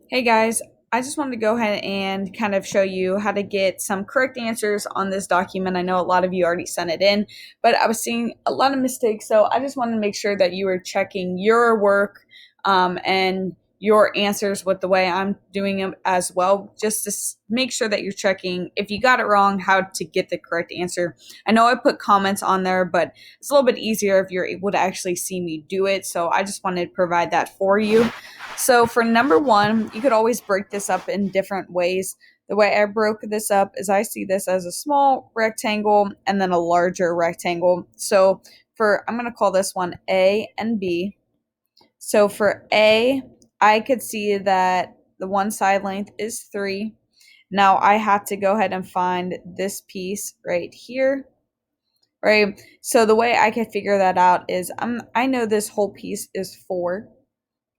Hey guys, I just wanted to go ahead and kind of show you how to get some correct answers on this document. I know a lot of you already sent it in, but I was seeing a lot of mistakes, so I just wanted to make sure that you were checking your work and your answers with the way I'm doing them as well, just to make sure that you're checking if you got it wrong, how to get the correct answer. I know I put comments on there, but it's a little bit easier if you're able to actually see me do it, so I just wanted to provide that for you. So for number one, you could always break this up in different ways. The way I broke this up is I see this as a small rectangle and then a larger rectangle. So I'm going to call this one A and B. So for A, I could see that the one side length is 3. Now I have to go ahead and find this piece right here, right? So the way I can figure that out is I know this whole piece is 4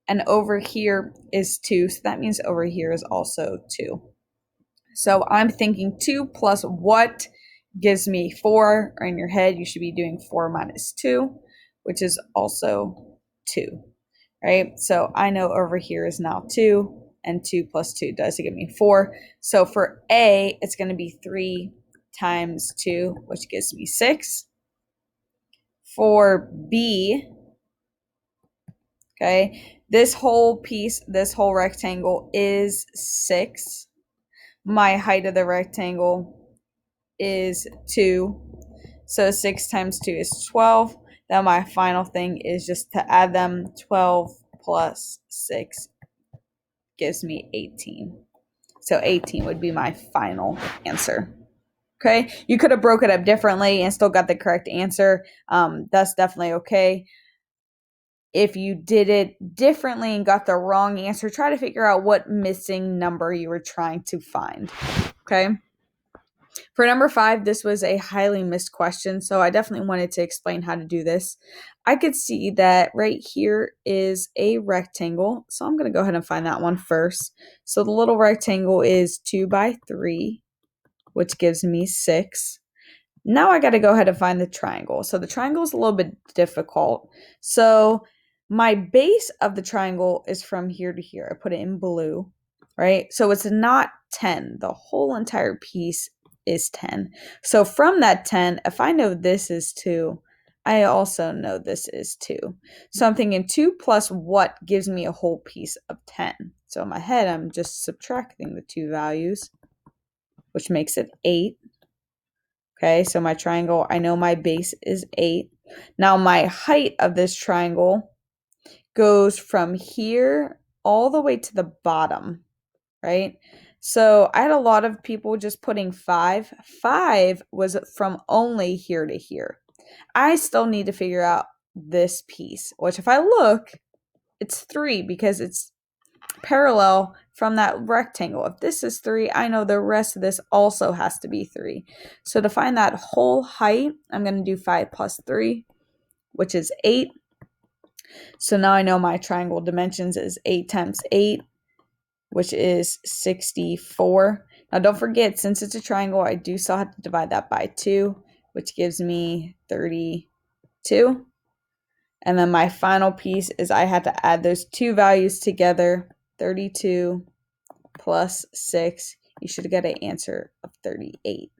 and over here is 2, so that means over here is also 2. So I'm thinking 2 plus what gives me 4, or in your head you should be doing 4 minus 2, which is also 2, right? So I know over here is now 2, and 2 plus 2 does give me 4. So for A, it's going to be 3 times 2, which gives me 6. For B, okay, this whole piece, this whole rectangle is 6. My height of the rectangle is 2. So 6 times 2 is 12. Then my final thing is just to add them. 12 plus 6 gives me 18. So 18 would be my final answer. Okay, you could have broke it up differently and still got the correct answer. That's definitely okay. If you did it differently and got the wrong answer, try to figure out what missing number you were trying to find. Okay. For number 5, this was a highly missed question, so I definitely wanted to explain how to do this. I could see that right here is a rectangle, so I'm going to go ahead and find that one first. So the little rectangle is 2 by 3, which gives me 6. Now I got to go ahead and find the triangle. So the triangle is a little bit difficult. So my base of the triangle is from here to here. I put it in blue, right? So it's not 10. The whole entire piece is 10. So from that 10, if I know this is 2, I also know this is 2. So I'm thinking 2 plus what gives me a whole piece of 10. So in my head, I'm just subtracting the two values, which makes it 8. Okay, so my triangle, I know my base is 8. Now my height of this triangle goes from here all the way to the bottom, right? So I had a lot of people just putting 5. 5 was from only here to here. I still need to figure out this piece, which if I look, it's 3 because it's parallel from that rectangle. If this is 3, I know the rest of this also has to be 3. So to find that whole height, I'm going to do 5 plus 3, which is 8. So now I know my triangle dimensions is 8 times 8, which is 64. Now don't forget, since it's a triangle, I do still have to divide that by 2, which gives me 32. And then my final piece is I had to add those two values together, 32 plus 6. You should get an answer of 38.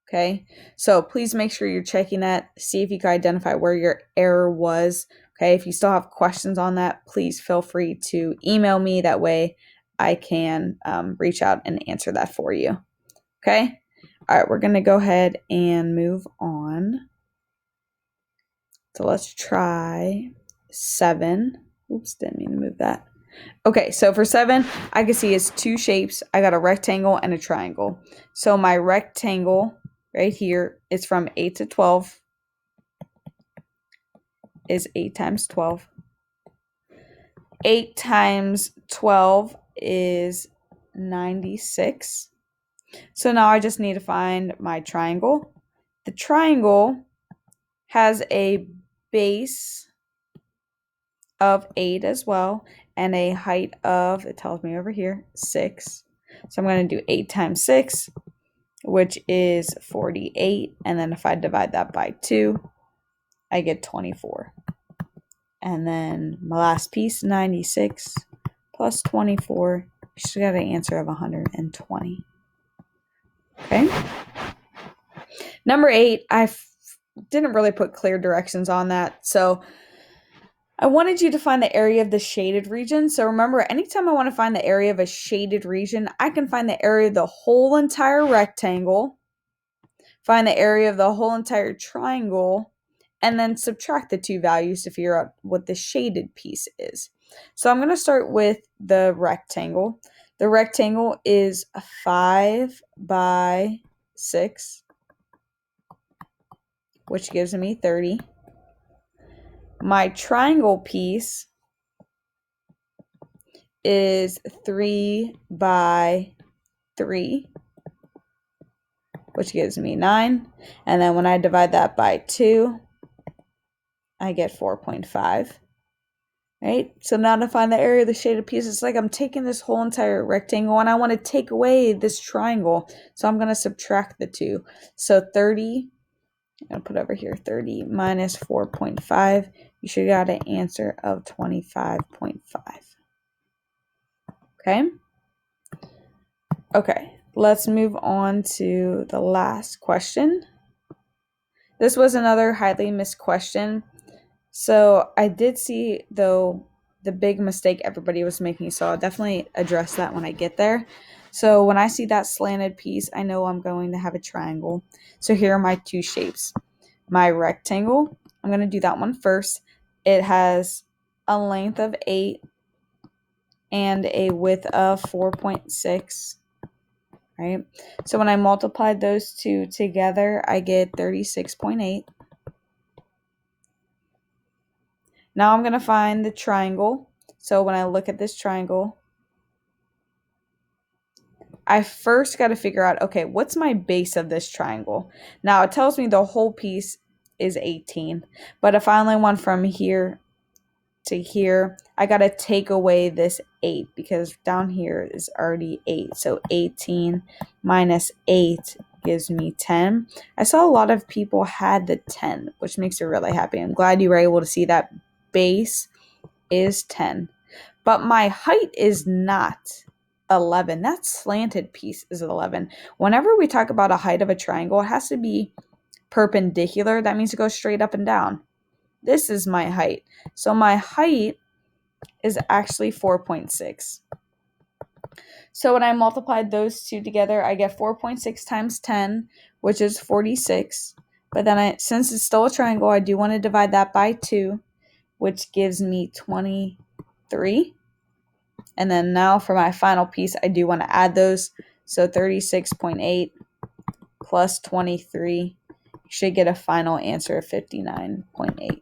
Okay, so please make sure you're checking that. See if you can identify where your error was. Okay, if you still have questions on that, please feel free to email me. That way I can reach out and answer that for you. Okay, all right, we're going to go ahead and move on. So let's try 7. Oops, didn't mean to move that. Okay, so for 7, I can see it's two shapes. I got a rectangle and a triangle. So my rectangle right here is from 8 to 12 is 8 times 12. 8 times 12 is 96. So now I just need to find my triangle. The triangle has a base of 8 as well, and a height of, it tells me over here, 6. So I'm going to do 8 times 6, which is 48. And then if I divide that by 2, I get 24. And then my last piece, 96 plus 24. You should get an answer of 120. Okay. Number 8, I didn't really put clear directions on that. So I wanted you to find the area of the shaded region. So remember, anytime I want to find the area of a shaded region, I can find the area of the whole entire rectangle, find the area of the whole entire triangle, and then subtract the two values to figure out what the shaded piece is. So I'm going to start with the rectangle. The rectangle is a 5 by 6, which gives me 30. My triangle piece is 3 by 3, which gives me 9. And then when I divide that by 2, I get 4.5. Right? So now to find the area of the shaded piece, it's like I'm taking this whole entire rectangle and I want to take away this triangle. So I'm going to subtract the 2. So 30, I'll put over here 30 minus 4.5. You should get an answer of 25.5. Okay? Okay, let's move on to the last question. This was another highly missed question. So I did see, though, the big mistake everybody was making, so I'll definitely address that when I get there. So when I see that slanted piece, I know I'm going to have a triangle. So here are my two shapes. My rectangle, I'm going to do that one first. It has a length of 8 and a width of 4.6. Right? So when I multiply those two together, I get 36.8. Now I'm going to find the triangle. So when I look at this triangle, I first got to figure out, okay, what's my base of this triangle? Now it tells me the whole piece is 18, but if I only want from here to here, I got to take away this 8 because down here is already 8. So 18 minus 8 gives me 10. I saw a lot of people had the 10, which makes me really happy. I'm glad you were able to see that base is 10. But my height is not 11. That slanted piece is 11. Whenever we talk about a height of a triangle, it has to be perpendicular. That means it goes straight up and down. This is my height. So my height is actually 4.6. So when I multiplied those two together, I get 4.6 times 10, which is 46. But then since it's still a triangle, I do want to divide that by 2, which gives me 23. And then now for my final piece, I do want to add those. So 36.8 plus 23, you should get a final answer of 59.8.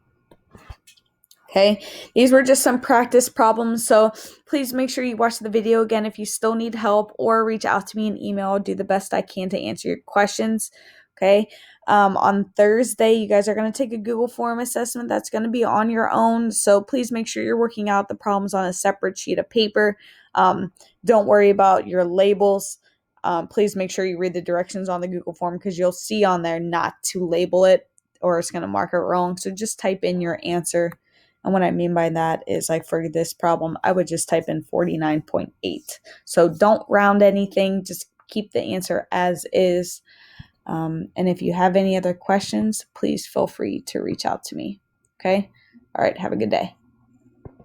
Okay, these were just some practice problems, so please make sure you watch the video again if you still need help, or reach out to me in email. I'll do the best I can to answer your questions. Okay, on Thursday, you guys are going to take a Google form assessment that's going to be on your own, so please make sure you're working out the problems on a separate sheet of paper. Don't worry about your labels. Please make sure you read the directions on the Google form because you'll see on there not to label it or it's going to mark it wrong. So just type in your answer. And what I mean by that is, like, for this problem, I would just type in 49.8. So don't round anything. Just keep the answer as is. And if you have any other questions, please feel free to reach out to me. Okay? All right. Have a good day.